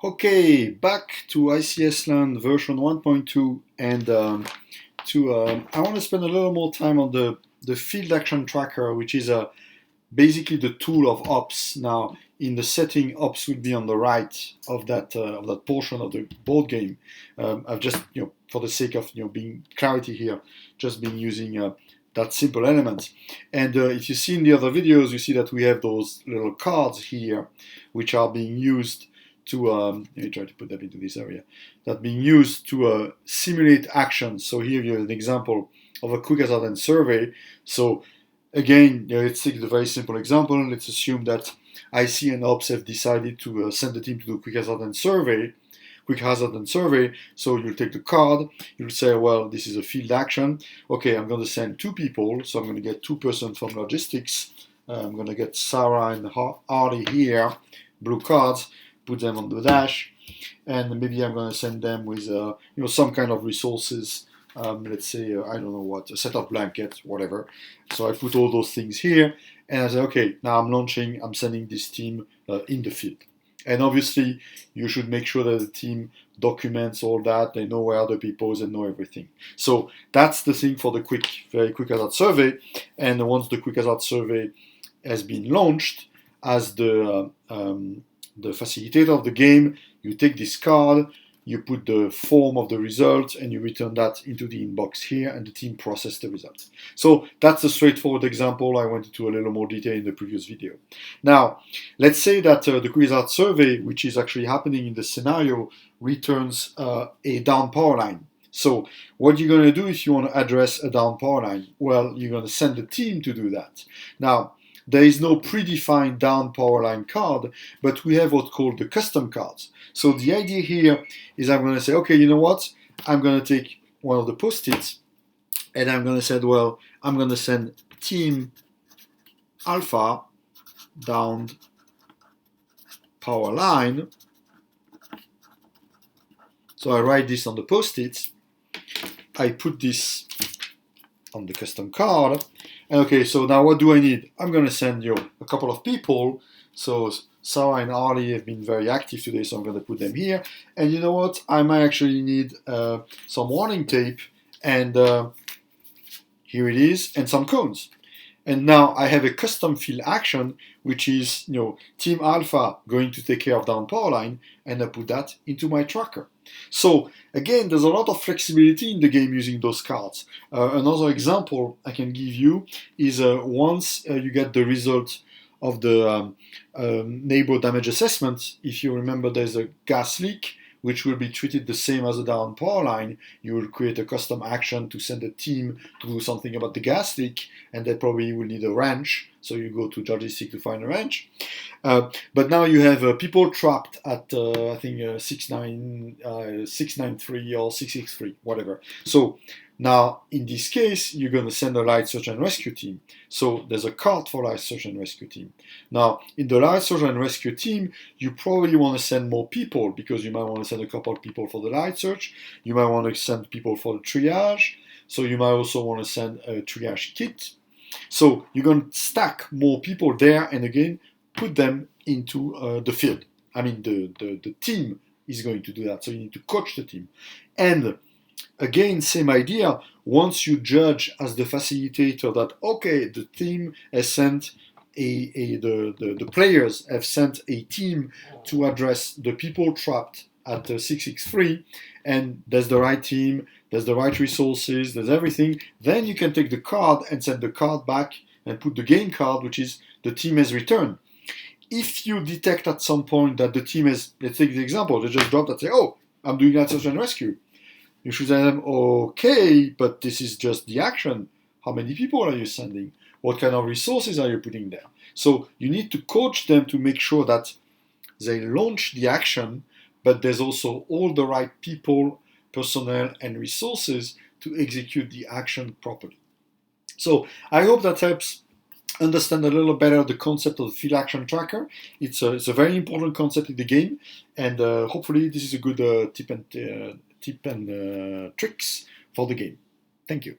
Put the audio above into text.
Okay, back to ICSLand version 1.2, and I want to spend a little more time on the field action tracker, which is basically the tool of ops. Now, in the setting, ops would be on the right of that portion of the board game. I've just, for the sake of being clarity here, just been using that simple element. And if you see in the other videos, you see that we have those little cards here, which are being used to, let me try to put that into this area, that being used to simulate actions. So here you have an example of a quick hazard survey. So again, let's take the very simple example. Let's assume that IC and Ops have decided to send the team to do quick hazard survey. So you'll take the card, you'll say, well, this is a field action. Okay, I'm going to send 2 people, so I'm going to get 2 persons from logistics. I'm going to get Sarah and Harley here, blue cards, put them on the dash, and maybe I'm going to send them with some kind of resources. Let's say I don't know what, a set of blankets, whatever. So I put all those things here, and I say, okay, now I'm sending this team in the field. And obviously, you should make sure that the team documents all that. They know where other people are and know everything. So that's the thing for the very quick hazard survey. And once the quick hazard survey has been launched, as the facilitator of the game, you take this card, you put the form of the result, and you return that into the inbox here, and the team processes the result. So that's a straightforward example. I went into a little more detail in the previous video. Now, let's say that the quick hazard survey, which is actually happening in the scenario, returns a down power line. So what you're going to do if you want to address a down power line? Well, you're going to send the team to do that. Now, there is no predefined down power line card, but we have what's called the custom cards. So the idea here is I'm going to say, okay, you know what? I'm going to take one of the post-its, and I'm going to say, well, I'm going to send team alpha down power line. So I write this on the post-its. I put this on the custom card. And okay, so now what do I need? I'm going to send a couple of people. So Sarah and Arlie have been very active today, so I'm going to put them here. And you know what? I might actually need some warning tape, and here it is, and some cones. And now I have a custom field action, which is Team Alpha going to take care of down power line, and I put that into my tracker. So again, there's a lot of flexibility in the game using those cards. Another example I can give you is once you get the result of the neighbor damage assessment, if you remember there's a gas leak, which will be treated the same as a down power line. You will create a custom action to send a team to do something about the gas leak, and they probably will need a wrench, so you go to logistics to find a wrench. But now you have people trapped at, I think, 693 or 663, whatever. So now, in this case, you're going to send a light search and rescue team. So there's a card for light search and rescue team. Now, in the light search and rescue team, you probably want to send more people, because you might want to send a couple of people for the light search. You might want to send people for the triage. So you might also want to send a triage kit. So you're going to stack more people there, and again, put them into the field. I mean, the team is going to do that. So you need to coach the team. And again, same idea. Once you judge as the facilitator that, okay, the team has sent the players have sent a team to address the people trapped at 663, and there's the right team, there's the right resources, there's everything, then you can take the card and send the card back and put the game card, which is the team has returned. If you detect at some point that the team has, let's take the example, they just dropped and say, oh, I'm doing that search and rescue. You should tell them, okay, but this is just the action. How many people are you sending? What kind of resources are you putting there? So you need to coach them to make sure that they launch the action, but there's also all the right people, personnel, and resources to execute the action properly. So I hope that helps understand a little better the concept of the field action tracker. It's a very important concept in the game, and hopefully this is a good tip and tricks for the game. Thank you.